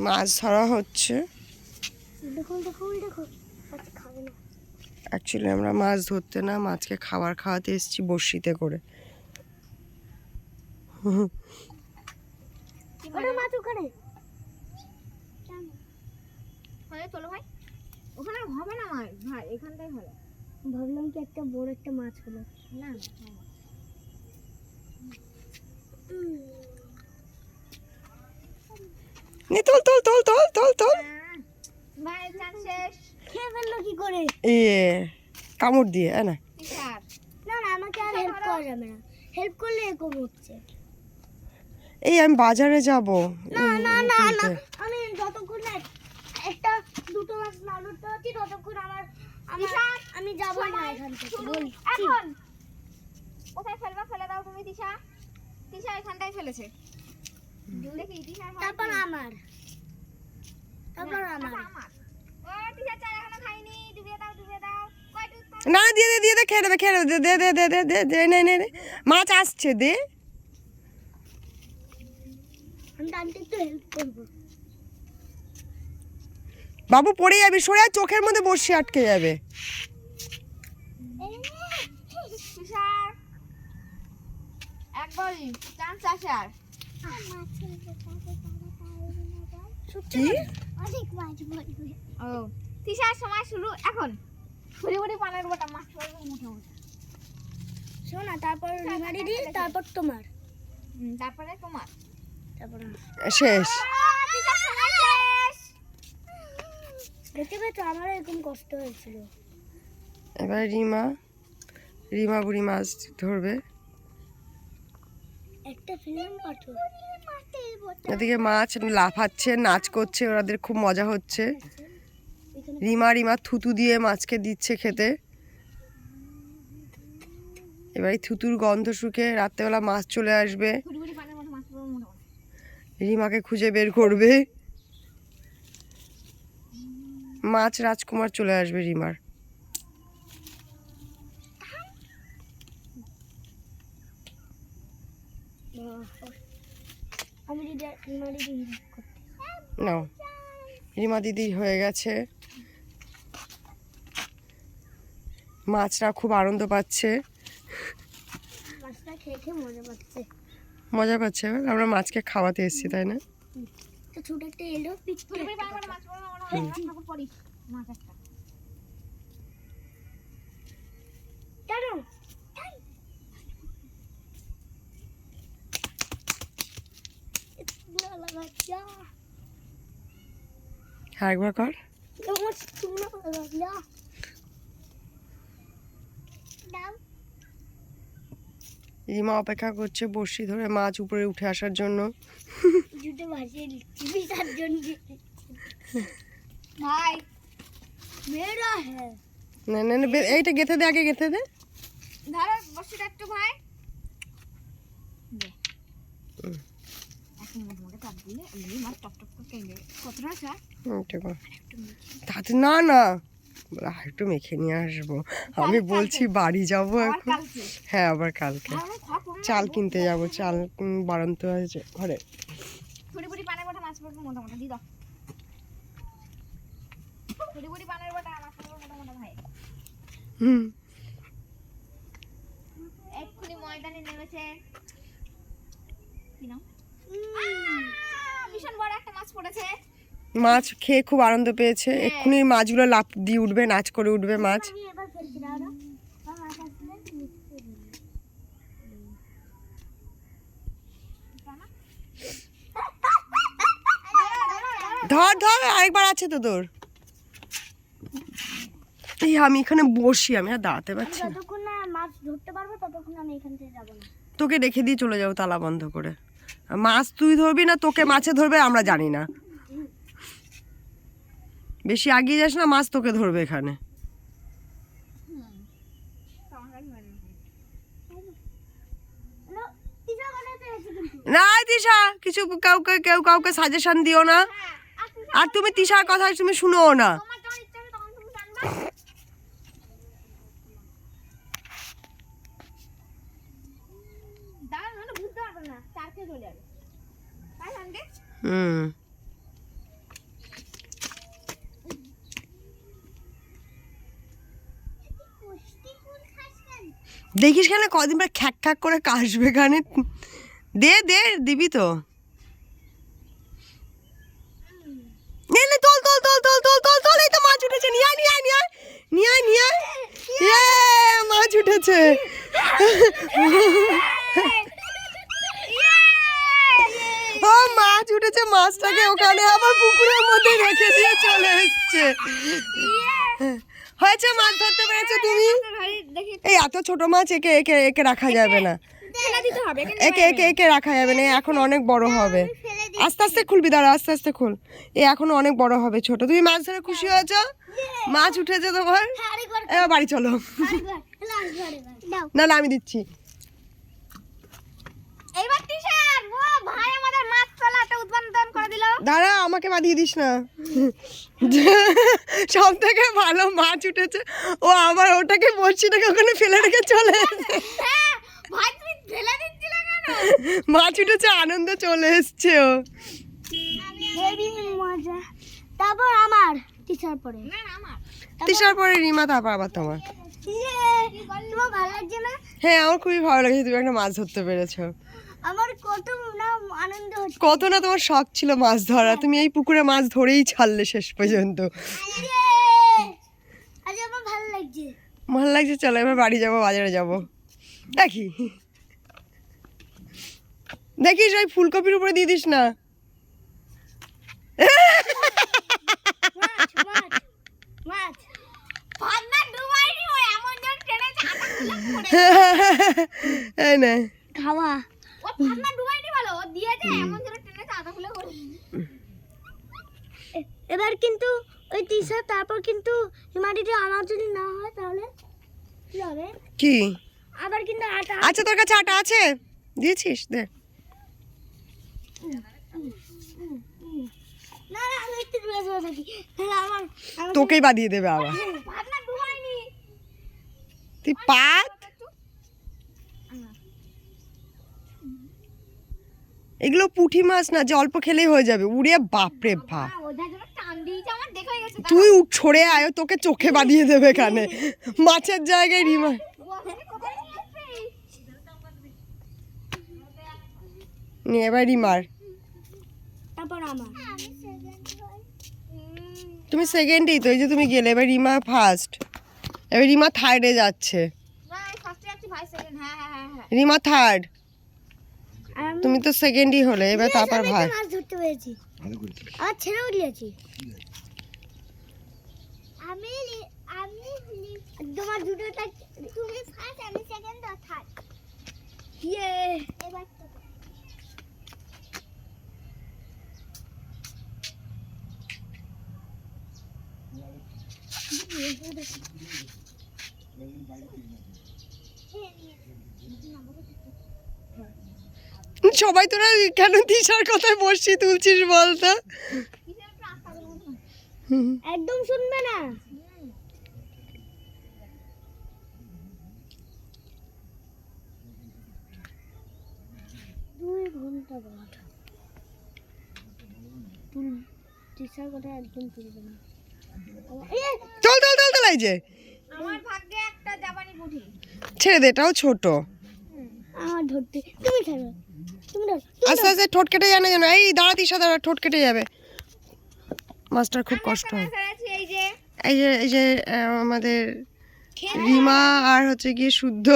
মাছ ধরা হচ্ছে। দেখুন দেখুন দেখুন, খাবে না। অ্যাকচুয়ালি আমরা মাছ ধরতে না, মাছকে খাবার খাওয়াতে এসেছি বড়শিতে করে। মাছ ওখানে চলো ভাই, ওখানে হবে না মাছ ভাই, এখানটাই হবে। ভাবলাম কি একটা বড় একটা মাছ হলো না নে তোল তোল তোল তোল তোল তোল। ভাই চান শেষ। খেয়ে ফেললো কি করে? কামড় দিয়ে না না না, আমাকে আর হেল্প করা যাবে না, হেল্প করলে এরকম হচ্ছে। আমি বাজারে যাব। না না না না, আমি যতক্ষণ না একটা দুটো মাছ না ধরতে পারছি ততক্ষণ আমি যাবো না এখান থেকে। এখন কোথায় ফেলবা, ফেলে দাও তুমি। তিশা তিশা এখানটাই ফেলেছে। দেখি তিশা তারপর আমার ও তিশা চা এখনো খাইনি, ডুবিয়ে দাও কয় দুধ না দিয়ে দে দিয়ে দে, খেয়ে নেবে খেয়ে নেবে, দে দে দে দে দে দে, নে নে নে, মাছ আসছে দে। আমি আন্টি একটু হেল্প করবো। বাবু পড়ে যাবি, সরে আয়, চোখের মধ্যে বড়শি আটকে যাবে। তিশার একবার চান্স আসার। কি অনেক মাছ পড়বে। ও তিশার সময় শুরু এখন। ফুরি ফুরি পানের গোটা মাছ পড়বে মুঠে মুঠে। শোনা, তারপর রিমারি দি, তারপর তোমার, তারপরে তোমার, তারপর শেষ। তিশার সময় শেষ। দেখতে পেয়েছো, আমারও এরকম কষ্ট হয়েছিল। এবার রিমা বুড়ি মাছ ধরবে। একটা ফিল্ম পাঠো। এদিকে মাছ লাফাচ্ছে, নাচ করছে, ওদের খুব মজা হচ্ছে। রিমা থুতু দিয়ে মাছকে দিচ্ছে খেতে। এবার এই থুতুর গন্ধ শুকে রাত্রেবেলা মাছ চলে আসবে, ফুরি ফুরি পানের মধ্যে মাছ পড়বে মুঠে মুঠে। রিমাকে খুঁজে বের করবে। মাছ রাজকুমার চলে আসবে রিমার। আমি রিমারি দি নাও, রিমা দিদি হয়ে গেছে। মাছরা খুব আনন্দ পাচ্ছে, মাছটা খেয়ে খেয়ে মজা পাচ্ছে। আমরা মাছকে খাওয়াতে এসেছি, তাই না? তো ছোট একটা এলো পিক ফুরি ফুরি পানের মধ্যে মাছ পড়বে মনে হয়। ঠাকুর পড়ি মাছ একটা। টানো। হ্যাঁ একবার কর। রিমা অপেক্ষা করছে বড়শি ধরে মাছ উপরে উঠে আসার জন্য। ভাই মেরা হ্যাঁ, না না না, এইটা গেঁথে দে, আগে গেঁথে দে। ধরো বসিটা একটু ভাই। এখন মুঠে মুঠে চাপ দিলে এই মাছ টপ টপ করে কেঁদে কতটা আছে। তাতে না না, একটু মেখে নিয়ে আসবো। আমি বলছি বাড়ি যাবো এখন। হ্যাঁ আবার কালকে চাল কিনতে যাব, চাল বাড়ন্ত আছে ঘরে। ফুরি ফুরি পানের গোটা মাছ পড়বে মোটামুটি দি দাও। ফুরি ফুরি পানের গোটা মাছ পড়বে মোটামুটি ভাই। এক্ষুনি ময়দানে নেমেছে। কি নাম? ভীষণ বড় একটা মাছ পড়েছে। মাছ খেয়ে খুব আনন্দ পেয়েছে। এক্ষুনি মাছগুলো লাফ দিয়ে উঠবে, নাচ করে উঠবে মাছ। ধর ধর, আরেকবার আছে তো তোর। আমি এখানে বসি, আমি আর দাঁড়াতে পারছি না। যতক্ষণ না মাছ ধরতে পারবো ততক্ষণ আমি এখান থেকে যাবো না। তোকে রেখে দিয়ে চলে যাবো তালা বন্ধ করে। মাছ তুই ধরবি না, তোকে মাছে ধরবে আমরা জানি না। বেশি আগিয়ে যাস না, মাছ তোকে ধরবে এখানে। না তিশা, কিছু কেউ কাউকে সাজেশন দিও না। আর তুমি তিশার কথা তুমি শুনোও না। দেখিস কেন কদিন পর খ্যাক খ্যাক করে কাশবে কানে। দে দে দিবি তো। নে তোল তোল তোল তোল তোল তোল তোল। এই তো মাছ উঠেছে, নিয়ে আয় নিয়ে আয় নিয়ে আয় নিয়ে আয় নিয়ে আয়। ইয়ে, মাছ উঠেছে। ও মাছ উঠেছে, মাছটাকে ওখানে আবার পুকুরের মধ্যে রেখে দিয়ে চলে এসছে। হয়েছে, মাছ ধরতে পেরেছো তুমি। এই এত ছোট মাছ একে একে একে রাখা যাবে না, একে একে একে রাখা যাবে না, এখন অনেক বড় হবে। আস্তে আস্তে খুলবি, দাঁড়া আস্তে আস্তে খুল। এ এখন অনেক বড় হবে, ছোট। তুমি মাছ ধরে খুশি হয়েছো, মাছ উঠেছে তোমার। এবার বাড়ি চলো। না না আমি দিচ্ছি। এইবার টিশার ও ভাই আমাদের মাছ তোলাটা উদ্বোধন করে দিল। দাঁড়া, আমাকে বাদিয়ে দিস না। সব থেকে ভালো মাছ উঠেছে, ও আমার ওটাকে বড়শিটাকে ওখানে ফেলে রেখে চলে এসেছে। হ্যাঁ ভাই তুমি ফেলে দিচ্ছিলে কেন? মাছ উঠেছে, আনন্দ চলে এসছে ও। হেভি মজা। তারপর আমার টিচার পরে। না না আমার। তিশার পরে রিমা, তারপর আবার তোমার। তোমার ভালো লাগছে না? হ্যাঁ আমার খুবই ভালো লাগছে, তুমি একটা মাছ ধরতে পেরেছো। আমার কত না আনন্দ হচ্ছে। কত না তোমার শখ ছিল মাছ ধরা, তুমি এই পুকুরে মাছ ধরেই ছাড়লে শেষ পর্যন্ত। আজ আমার ভালো লাগছে। ভালো লাগছে, চলো এবার বাড়ি যাবো, বাজারে যাবো। দেখি দেখিস ওই ফুলকপির উপরে দিয়ে দিস না। মাছ মাছ মাছ ভাগনা ডুবাইনি ও এমন জন টেনে ছাতা খুলে পড়ে। এই নে খাওয়া। ও ভাগনা ডুবাইনি ভালো ও দিয়েছে এমন জন টেনে ছাতা খুলে পড়ে। এবার কিন্তু ওই টিচার, তারপর কিন্তু হিমাটিতে আমার যদি না হয় তাহলে কি হবে? কি? আবার কিন্তু আটা। আচ্ছা তোর কাছে আটা আছে, দিয়েছিস? দে। না না আমি একটু দূরে সরে থাকি, তাহলে আমার তোকেই বাদিয়ে দেবে আবার। ভাগনা ডুবাইনি। তুই পাত, এগুলো পুঁটি মাছ না যে অল্প খেলেই হয়ে যাবে। উড়ে বাপরে বাপ, ওদের জন্য টান দিয়েছে আমার দেখে হয়ে গেছে। তুই ছড়ে আয়, তোকে চোখে বাঁধিয়ে দেবে এখানে মাছের জায়গায় রিমা। ও আপনি কোথায় নিয়ে এসেছিস? নে এবার রিমার। তারপর আমার। তুমি সেকেন্ডই তো, এই যে তুমি গেলে, এবার রিমা ফার্স্ট, এবার রিমা থার্ডে যাচ্ছে। না ফার্স্টে যাচ্ছি ভাই সেকেন্ড। হ্যাঁ হ্যাঁ হ্যাঁ হ্যাঁ। রিমা থার্ড, আমি তুমি তো সেকেন্ডই হলে, এবার তারপর আমি ভাই। একটা মাছ ধরতে পেরেছি, আর ছেড়েও দিয়েছি। আমি আমি তোমার দুটোটা, তুমি ফার্স্ট আমি সেকেন্ড আর থার্ড। ইয়ে এবার তো সবাই তোরা কেন দিশার কথায় বসছি তুলছিস বলতো? একদম শুনবে না। 2 ঘন্টা বাদ টিচার কথা একদম তুলবে না। চল চল চল চল, এই যে আমার ভাগ্যে একটা জাপানি পুঁটি। ছেড়ে দে, এটাও ছোট। আমার ধরতে তুমি ছাড়ো, তুমি ধর। আস্তে আস্তে ঠোঁট কেটে যায় না যেন। এই দাঁড়া দিশা, দাঁড়া, ঠোঁট কেটে যাবে। মাছটার খুব কষ্ট হয়। ফেলেছি এই যে এই যে আমাদের রিমা আর হচ্ছে গিয়ে শুদ্ধ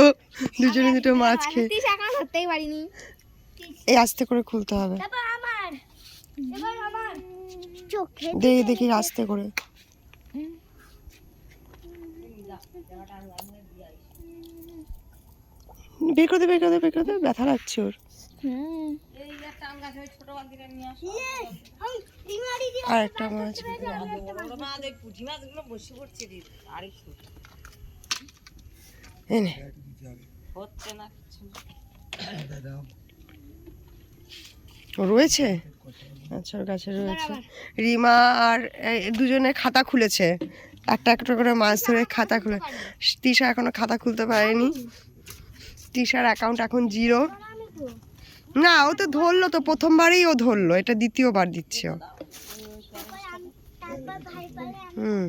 দুজনে দুটো মাছ খেয়ে। তিস এখন ধরতেই পারিনি। এই আস্তে করে খুলতে হবে। তারপর আমার, এবার আমার চোখে দেখি আস্তে করে। বের করে দে, বের করে দে, বের করে দে, ব্যথা লাগছে ওর। আর একটা মাছ এনে ও রয়েছে। আচ্ছা ওর কাছে রয়েছে। রিমা আর দুজনে খাতা খুলেছে, একটা একটা করে মাছ ধরে খাতা খুলে। তিশা এখনো খাতা খুলতে পারেনি, তিশার অ্যাকাউন্ট এখন 0। না ও তো ধরলো, তো প্রথমবারেই ও ধরলো, এটা দ্বিতীয়বার দিচ্ছে ও। হুম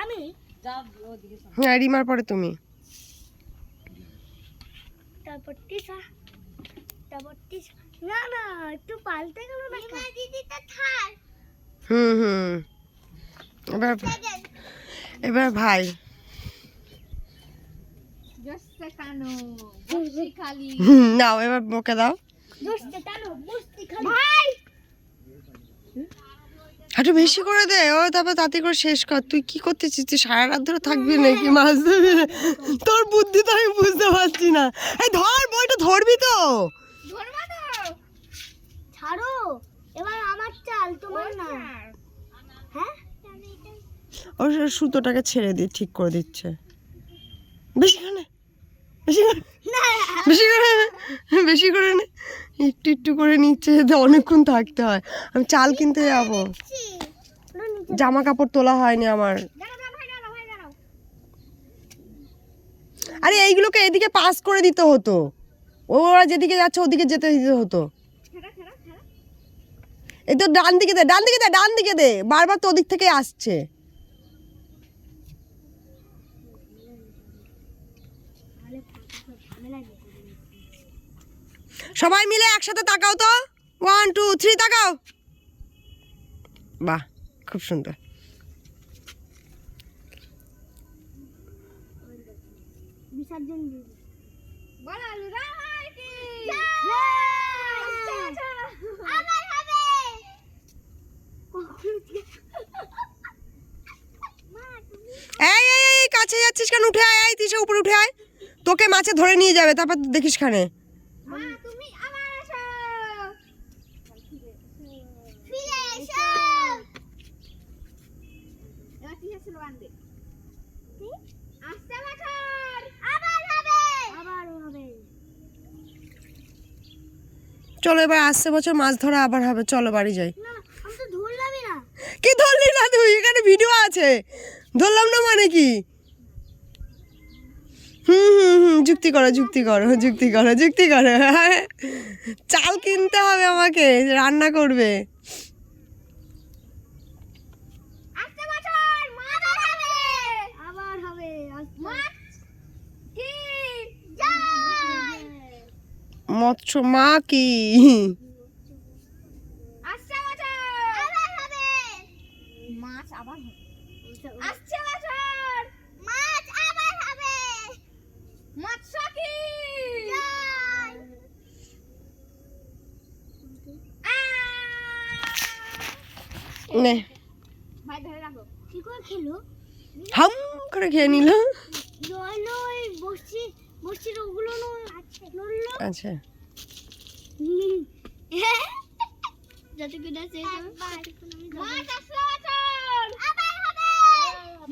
আমি হ্যাঁ রিমার পরে তুমি। তারপর তিশা, তারপর তিশা। না না, একটু পাল্টে গেল না। রিমা দিদিটা থাক। হুম। এবার ভাই জোসে কানো বসি খালি নাও, এবার বকে দাও। দোস্তে টানো বস্তি খালি। ভাই একটু বেশি করে দে, ও তারপর তাতে করে শেষ কর। তুই কি করতেছিস? তুই সারা রাত ধরে থাকবি নাকি মাছ ধরবি? তোর বুদ্ধি তো আমি বুঝতে পারছি না। এই ধর, বইটা ধরবি তো। ধরবা তো ছাড়ো, এবার আমার চাল, তোমার না। হ্যাঁ ও সুতোটাকে ছেড়ে দিয়ে ঠিক করে দিচ্ছে। বেশি করে নে, বেশি করে, বেশি করে নে, বেশি করে নে। একটু একটু করে নিচ্ছে, যাতে অনেকক্ষণ থাকতে হয়। আমি চাল কিনতে যাবো, জামা কাপড় তোলা হয়নি আমার। ভাই দাঁড়াও আরে এইগুলোকে এদিকে পাস করে দিতে হতো, ওরা যেদিকে যাচ্ছে ওদিকে যেতে দিতে হতো। এই তো ডান দিকে দে, ডান দিকে দে, ডান দিকে দে, বারবার তো ওদিক থেকে আসছে। সবাই মিলে একসাথে তাকাও তো, 1 2 3 তাকাও। বাহ, খুব সুন্দর। বিসর্জন দিয়ে বলো লুরাই কি আবার হবে। এই এই এই কাছে যাচ্ছিস কেন? উঠে আয়, এই তিশা উপরে উঠে আয়, তোকে মাছে ধরে নিয়ে যাবে, তারপর দেখিস খানে। মা তুমি আবার আসো ফিরে এসো। এবার কি হচ্ছে বান্দে আসতে বছর আবার হবে, আবার হবে। চলো এবার আসছে বছর মাছ ধরা আবার হবে, চলো বাড়ি যাই। না আমি তো ধরলামই না। কি ধরলি না তুই? এখানে ভিডিও আছে, ধরলাম না মানে কি? যুক্তি করো, যুক্তি করো, যুক্তি করো, যুক্তি করো। চাল কিনতে হবে আমাকে, রান্না করবে। আসতে বছর আবার হবে আবার হবে। মাছ কি যাই। মৎস্য মা কি? আসছে বছর আবার হবে। মাছ আবার হবে আসছে বছর মাছ আবার হবে। মৎস্য কি যাই। নে, ভাই ধরে রাখো কি করে খেলো? হাম করে খেয়ে নিল। নইলো ওই বসছির ওগুলো নড়লো। আচ্ছা, যতক্ষণ আছে মাছ আসছে বছর আবার হবে।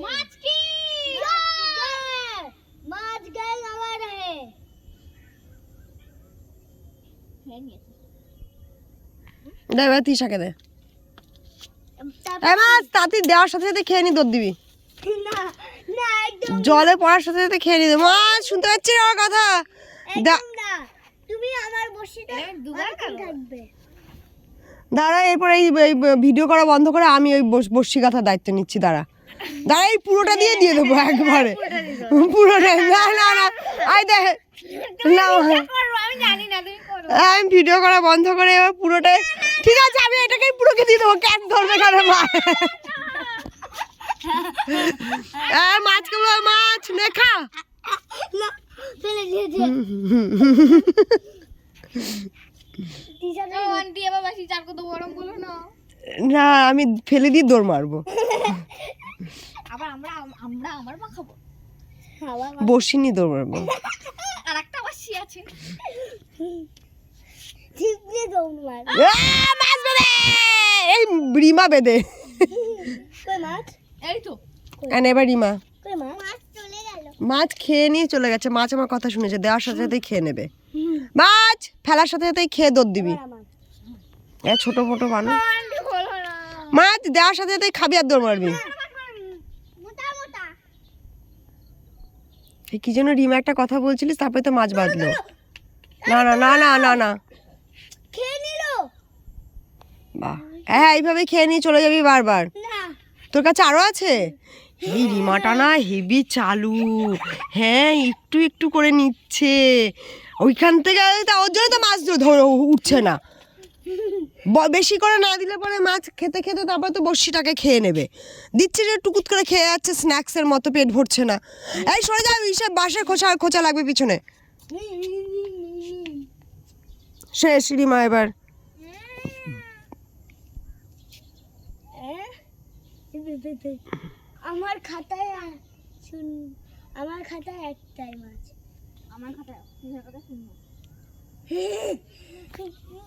মাছ কি মাছ গায়ে আবার है। খেয়ে নিয়েছে দে এবার তিশাকে দে। মাছ তাঁতি দেওয়ার সাথে সাথে খেয়ে নি, দৌড় দিবি। না না একদম জলে পড়ার সাথে সাথে খেয়ে নিতে। মাছ শুনতে পাচ্ছি না আমার কথা। একদম না। তুমি আমার বসিটা দুবার থাকবে। দাঁড়া, এরপর এই ভিডিও করা বন্ধ করে আমি ওই বর্ষি গাথার দায়িত্ব নিচ্ছি। দাঁড়া, এই পুরোটা দিয়ে দেবো একবারে, পুরোটা। না না না, আই দেখ না, করবো আমি জানি না তুমি করো আমি ভিডিও করা বন্ধ করে এবার পুরোটাই। ঠিক আছে, আমি এটাকেই পুরোকে দিয়ে দেবো, ক্যাচ ধরবে কেন? মাছ খাবো, মাছ নে খা। না ফেলে দিয়েছে। ও আন্টি এবার বেশি চার কত গরম বলো না না, আমি ফেলে দিয়ে দৌড় মারবো। আবার আমরা আমরা আবার মা খাবো বসি নিয়ে দৌড় মারবো। আর একটা বাসি আছে ঠিক দিয়ে দৌড় মার। মাছ বেঁধে, এই রিমা বেঁধে। কই মাছ? এই তো এবার রিমা কই মাছ? মাছ চলে গেল। মাছ খেয়ে নিয়ে চলে গেছে। মাছ আমার কথা শুনেছে, দেওয়ার সাথে সাথেই খেয়ে নেবে। মাছ ফেলার সাথে সাথেই খেয়ে দৌড় দিবি। এ ছোট মোটো মানুষ, আন্টি বলো না মাছ দেওয়ার সাথে সাথেই খাবি আর দৌড় মারবি। মোটা মোটা। এই কি যেন রিমা একটা কথা বলছিলিস, তারপরে তো মাছ বাঁধলো। না না না না না না, খেয়ে নিল। বাহ, হ্যাঁ এইভাবে খেয়ে নিয়ে চলে যাবি বারবার। না তোর কাছে আরো আছে? এই রিমাটা না হেভি চালু, হ্যাঁ একটু একটু করে নিচ্ছে ওইখান থেকে, ওর জন্য তো মাছ ধরে উঠছে না। বেশি করে না দিলে পরে মাছ খেতে খেতে তারপর তো বড়শিটাকে খেয়ে নেবে। দিচ্ছে যে টুকুত করে খেয়ে যাচ্ছে স্ন্যাক্সের মতো, পেট ভরছে না। এই সরে যাও, হিসেব বাঁশের খোঁচা খোঁচা লাগবে পিছনে। শেষ রিমা এবার। আমার খাতায় আমার খাতায় একটাই মাছ। আমার খাতায় শূন্য।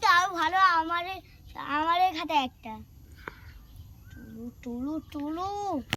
তাও ভালো, আমার খাতায় একটা। টুলু টুলু টুলু।